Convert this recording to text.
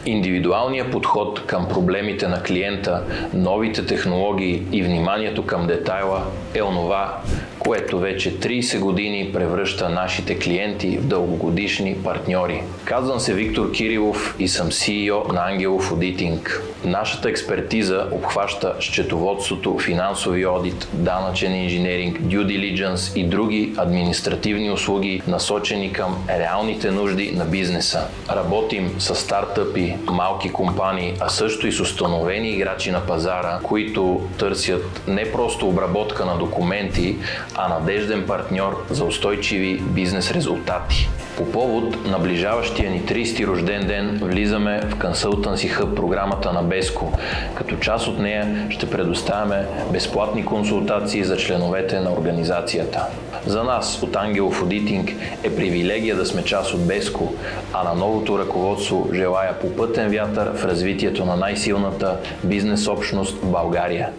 Индивидуалният подход към проблемите на клиента, новите технологии и вниманието към детайла е онова, което вече 30 години превръща нашите клиенти в дългогодишни партньори. Казвам се Виктор Кирилов и съм CEO на Ангелов Одитинг. Нашата експертиза обхваща счетоводството, финансови одит, данъчен инженеринг, due diligence и други административни услуги, насочени към реалните нужди на бизнеса. Работим с стартъпи, малки компании, а също и с установени играчи на пазара, които търсят не просто обработка на документи, а надежден партньор за устойчиви бизнес резултати. По повод наближаващия ни 30-ти рожден ден влизаме в Consultancy Hub програмата на BESCO. Като част от нея ще предоставяме безплатни консултации за членовете на организацията. За нас от Ангелов Одитинг е привилегия да сме част от BESCO, а на новото ръководство желая попътен вятър в развитието на най-силната бизнес общност в България.